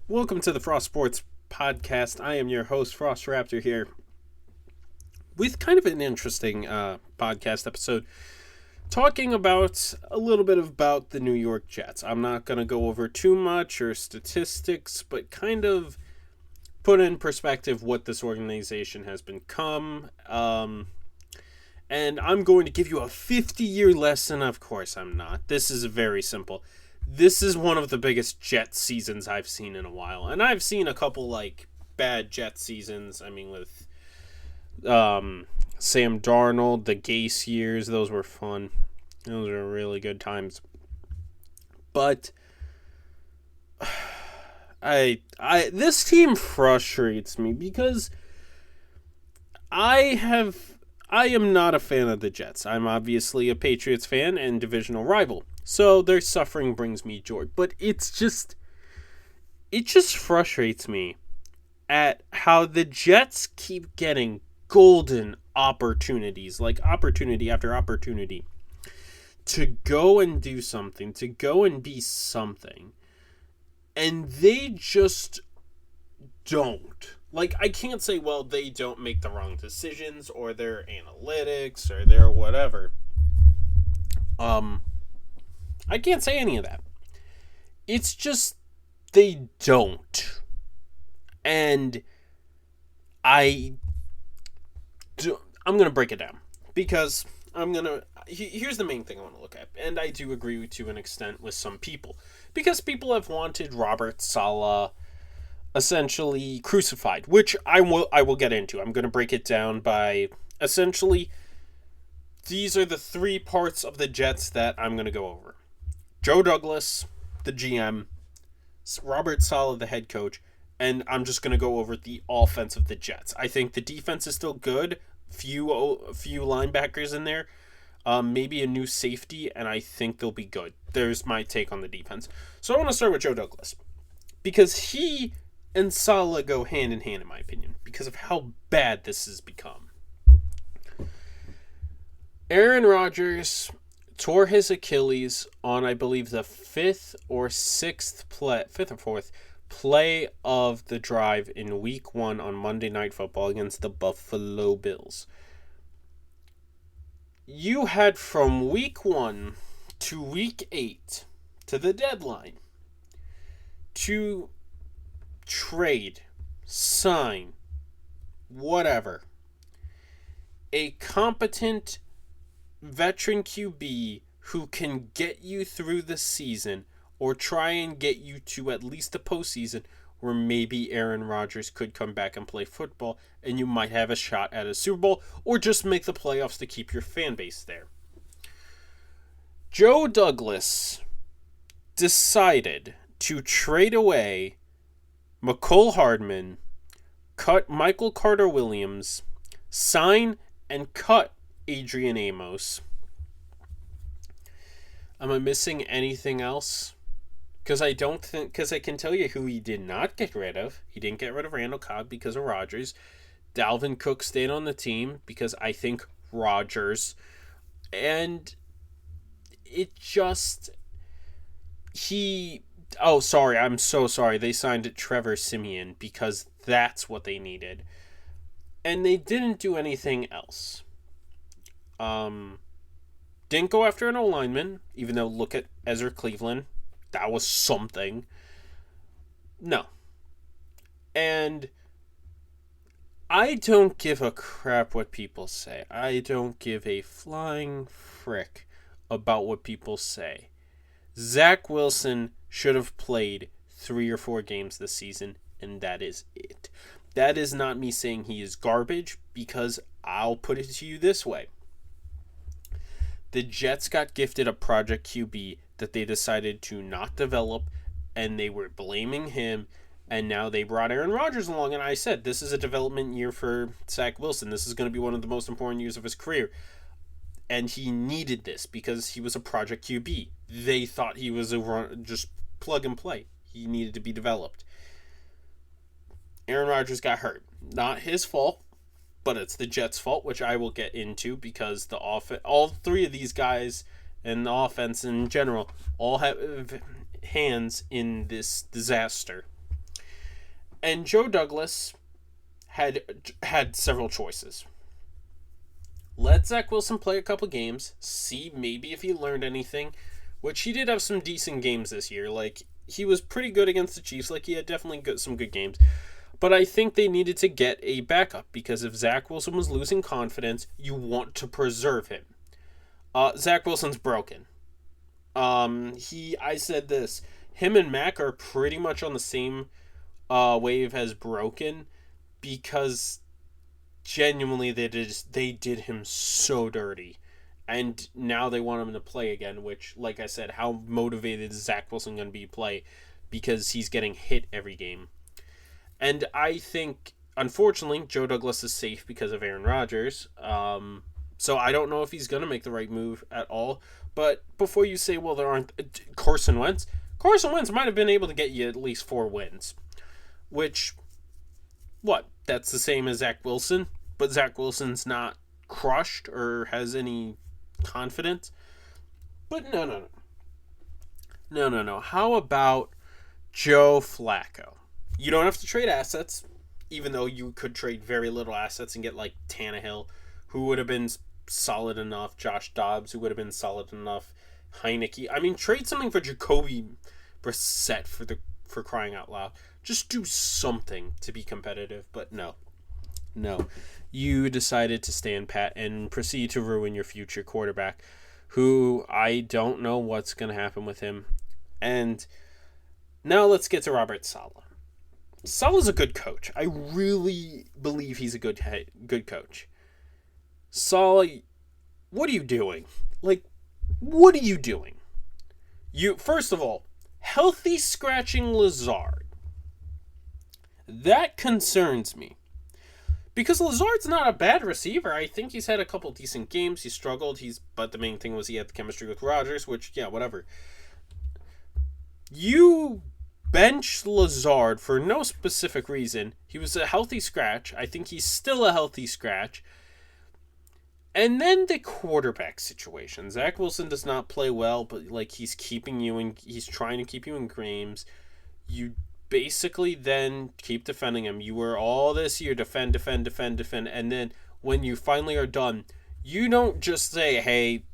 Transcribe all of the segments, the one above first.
Welcome to the Frost Sports Podcast. I am your host, Frost Raptor, here with kind of an interesting podcast episode, talking about a little bit about the New York Jets. I'm not going to go over too much or statistics, but kind of put in perspective what this organization has become. And I'm going to give you a 50-year lesson. Of course, I'm not. This is very simple. This is one of the biggest Jet seasons I've seen in a while. And I've seen a couple, bad Jet seasons. I mean, with Sam Darnold, the Gase years, those were fun. Those are really good times. But this team frustrates me because I am not a fan of the Jets. I'm obviously a Patriots fan and divisional rival. So their suffering brings me joy. But it just frustrates me at how the Jets keep getting golden opportunities, like opportunity after opportunity, to go and do something, to go and be something. And they just don't. I can't say, well, they don't make the wrong decisions, or their analytics, or their whatever. I can't say any of that. It's just they don't. And I'm going to break it down. Because here's the main thing I want to look at. And I do agree to an extent with some people. Because people have wanted Robert Saleh essentially crucified, which I will get into. I'm going to break it down by essentially these are the three parts of the Jets that I'm going to go over. Joe Douglas, the GM, Robert Saleh, the head coach, and I'm just going to go over the offense of the Jets. I think the defense is still good. Few linebackers in there. Maybe a new safety, and I think they'll be good. There's my take on the defense. So I want to start with Joe Douglas. Because he and Saleh go hand in hand, in my opinion, because of how bad this has become. Aaron Rodgers tore his Achilles on, I believe, the fifth or fourth play of the drive in Week 1 on Monday Night Football against the Buffalo Bills. You had from Week 1 to Week 8 to the deadline to trade, sign, whatever, a competent veteran QB who can get you through the season or try and get you to at least the postseason where maybe Aaron Rodgers could come back and play football and you might have a shot at a Super Bowl or just make the playoffs to keep your fan base there. Joe Douglas decided to trade away McCole Hardman, cut Michael Carter-Williams, sign and cut Adrian Amos. Am I missing anything else? Because I can tell you who he did not get rid of. He didn't get rid of Randall Cobb because of Rodgers. Dalvin Cook stayed on the team because I think Rodgers. And it just... Oh, sorry. I'm so sorry. They signed Trevor Siemian because that's what they needed. And they didn't do anything else. Didn't go after an O-lineman, even though look at Ezra Cleveland. That was something. No. And I don't give a crap what people say. I don't give a flying frick about what people say. Zach Wilson should have played 3 or 4 games this season, and that is it. That is not me saying he is garbage, because I'll put it to you this way. The Jets got gifted a project QB that they decided to not develop, and they were blaming him, and now they brought Aaron Rodgers along, and I said, this is a development year for Zach Wilson. This is going to be one of the most important years of his career. And he needed this because he was a project QB. They thought he was just plug and play. He needed to be developed. Aaron Rodgers got hurt. Not his fault, but it's the Jets' fault, which I will get into because all three of these guys and the offense in general all have hands in this disaster. And Joe Douglas had several choices. Let Zach Wilson play a couple games, see maybe if he learned anything, which he did have some decent games this year. Like, he was pretty good against the Chiefs. Like, he had definitely some good games. But I think they needed to get a backup, because if Zach Wilson was losing confidence, you want to preserve him. Zach Wilson's broken. I said this, him and Mac are pretty much on the same wave as broken, because genuinely they did him so dirty, and now they want him to play again, which, like I said, how motivated is Zach Wilson going to be to play, because he's getting hit every game. And I think, unfortunately, Joe Douglas is safe because of Aaron Rodgers, so I don't know if he's going to make the right move at all. But before you say, well, there aren't Carson Wentz might have been able to get you at least 4 wins, which, what? That's the same as Zach Wilson, but Zach Wilson's not crushed or has any confidence. But no. How about Joe Flacco? You don't have to trade assets, even though you could trade very little assets and get like Tannehill, who would have been solid enough, Josh Dobbs, who would have been solid enough, Heineke. I mean, trade something for Jacoby Brissett for crying out loud. Just do something to be competitive, but no. You decided to stand pat and proceed to ruin your future quarterback, who I don't know what's going to happen with him. And now let's get to Robert Saleh. Saleh's a good coach. I really believe he's a good coach. Saleh, what are you doing? Like, what are you doing? First of all, healthy scratching Lazard. That concerns me. Because Lazard's not a bad receiver. I think he's had a couple decent games. He struggled. But the main thing was he had the chemistry with Rodgers, which, yeah, whatever. You bench Lazard for no specific reason. He was a healthy scratch. I think he's still a healthy scratch. And then the quarterback situation. Zach Wilson does not play well, but like he's trying to keep you in games. You basically then keep defending him. You were all this year defend, and then when you finally are done, you don't just say, hey,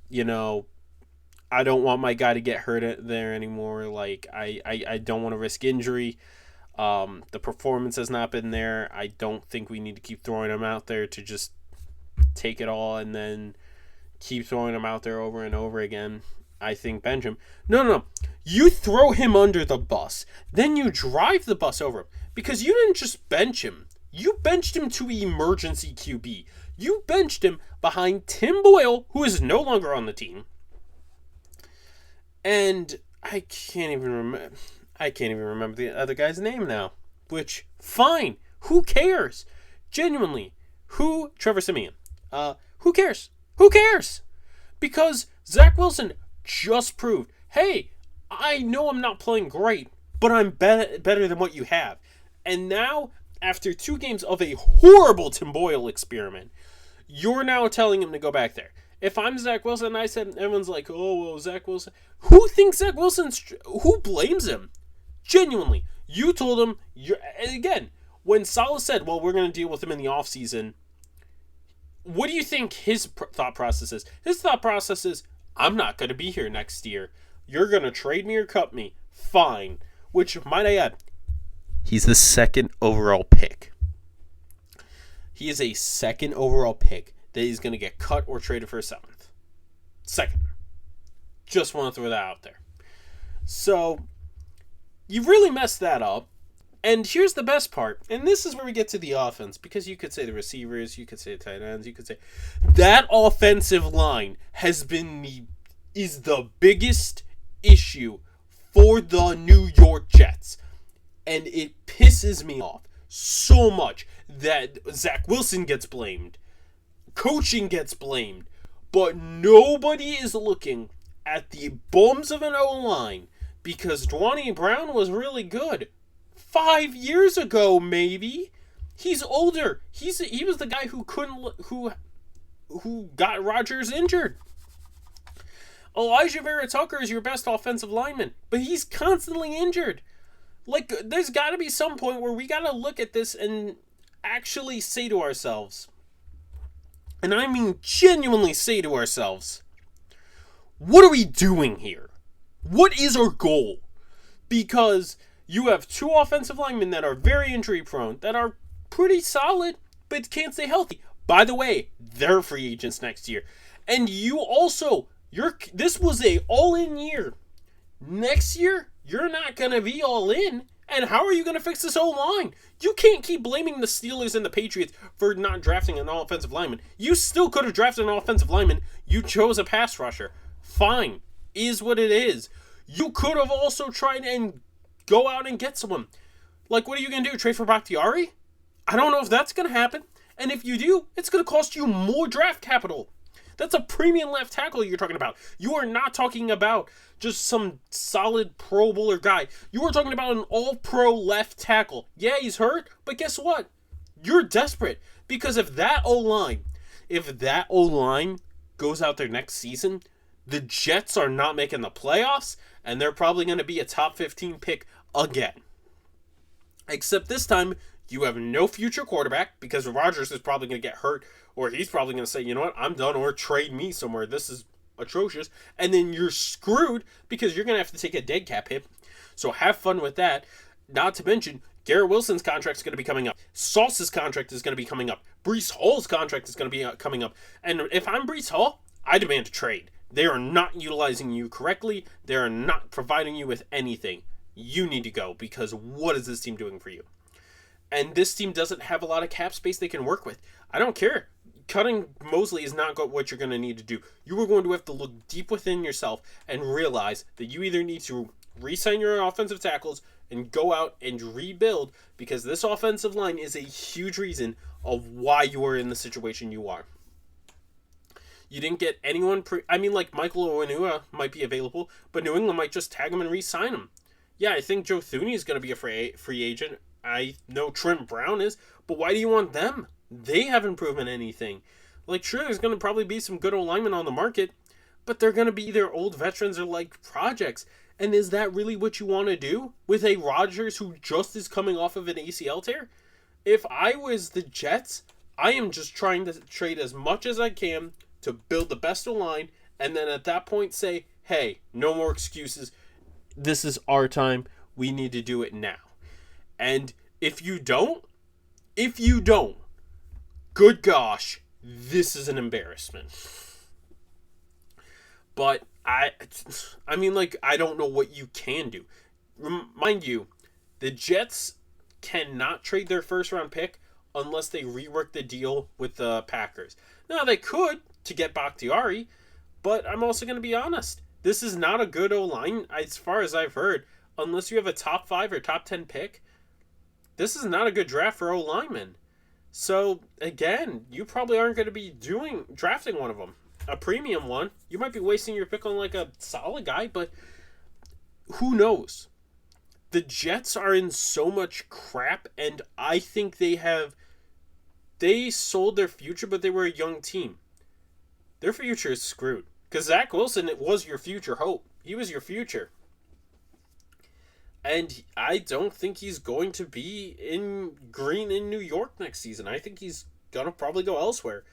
I don't want my guy to get hurt there anymore. Like, I don't want to risk injury. The performance has not been there. I don't think we need to keep throwing him out there to just take it all and then keep throwing him out there over and over again. I think bench him. No. You throw him under the bus. Then you drive the bus over him. Because you didn't just bench him. You benched him to emergency QB. You benched him behind Tim Boyle, who is no longer on the team. And I can't even remember the other guy's name now. Which, fine. Who cares? Genuinely. Trevor Siemian. Who cares? Who cares? Because Zach Wilson just proved, hey, I know I'm not playing great, but I'm better than what you have. And now, after 2 games of a horrible Tim Boyle experiment, you're now telling him to go back there. If I'm Zach Wilson, I said, everyone's like, oh, well, Zach Wilson. Who thinks Zach Wilson's... Who blames him? Genuinely. You told him... And again, when Saleh said, well, we're going to deal with him in the offseason, what do you think his thought process is? His thought process is, I'm not going to be here next year. You're going to trade me or cut me. Fine. Which, might I add, he's the 2nd overall pick. He is a 2nd overall pick that he's going to get cut or traded for a 7th. 2nd. Just want to throw that out there. So, you really messed that up. And here's the best part. And this is where we get to the offense. Because you could say the receivers, you could say the tight ends, you could say... That offensive line is the biggest issue for the New York Jets. And it pisses me off so much that Zach Wilson gets blamed. Coaching gets blamed. But nobody is looking at the bums of an O-line because Dwayne Brown was really good 5 years ago, maybe. He's older. He was the guy who got Rodgers injured. Elijah Vera Tucker is your best offensive lineman, but he's constantly injured. Like, there's got to be some point where we got to look at this and actually say to ourselves, and I mean genuinely say to ourselves, what are we doing here? What is our goal? Because you have two offensive linemen that are very injury prone, that are pretty solid, but can't stay healthy. By the way, they're free agents next year. And you also, this was a all-in year. Next year, you're not going to be all in. And how are you going to fix this O-line? You can't keep blaming the Steelers and the Patriots for not drafting an offensive lineman. You still could have drafted an offensive lineman. You chose a pass rusher. Fine. Is what it is. You could have also tried and go out and get someone. Like, what are you going to do? Trade for Bakhtiari? I don't know if that's going to happen. And if you do, it's going to cost you more draft capital. That's a premium left tackle you're talking about. You are not talking about just some solid Pro Bowler guy. You are talking about an all-pro left tackle. Yeah, he's hurt, but guess what? You're desperate. Because if that O-line goes out there next season, the Jets are not making the playoffs, and they're probably going to be a top 15 pick again. Except this time, you have no future quarterback because Rodgers is probably going to get hurt, or he's probably going to say, you know what, I'm done, or trade me somewhere. This is atrocious. And then you're screwed because you're going to have to take a dead cap hit. So have fun with that. Not to mention, Garrett Wilson's contract is going to be coming up. Sauce's contract is going to be coming up. Breece Hall's contract is going to be coming up. And if I'm Breece Hall, I demand a trade. They are not utilizing you correctly. They are not providing you with anything. You need to go because what is this team doing for you? And this team doesn't have a lot of cap space they can work with. I don't care. Cutting Mosley is not what you're going to need to do. You are going to have to look deep within yourself and realize that you either need to re-sign your offensive tackles and go out and rebuild because this offensive line is a huge reason of why you are in the situation you are. You didn't get anyone like Michael Onwenu might be available, but New England might just tag him and re-sign him. Yeah, I think Joe Thuney is going to be a free agent. I know Trent Brown is, but why do you want them? They haven't proven anything. Like, sure, there's going to probably be some good alignment on the market, but they're going to be either old veterans or, like, projects. And is that really what you want to do with a Rodgers who just is coming off of an ACL tear? If I was the Jets, I am just trying to trade as much as I can to build the best line, and then at that point say, hey, no more excuses. This is our time. We need to do it now. And if you don't, good gosh, this is an embarrassment. But I mean, like, I don't know what you can do. Mind you, the Jets cannot trade their first round pick unless they rework the deal with the Packers. Now, they could to get Bakhtiari, but I'm also going to be honest. This is not a good O-line, as far as I've heard. Unless you have a top 5 or top 10 pick, this is not a good draft for O-linemen. So, again, you probably aren't going to be drafting one of them. A premium one. You might be wasting your pick on, like, a solid guy, but who knows? The Jets are in so much crap, and I think they sold their future, but they were a young team. Their future is screwed. Because Zach Wilson, it was your future hope. He was your future. And I don't think he's going to be in green in New York next season. I think he's going to probably go elsewhere.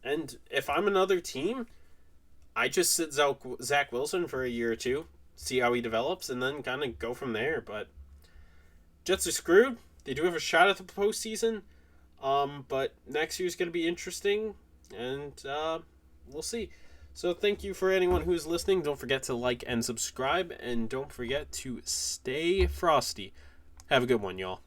And if I'm another team, I just sit Zach Wilson for a year or two, see how he develops, and then kind of go from there. But Jets are screwed. They do have a shot at the postseason. But next year's going to be interesting, and we'll see. So thank you for anyone who's listening. Don't forget to like and subscribe, and don't forget to stay frosty. Have a good one, y'all.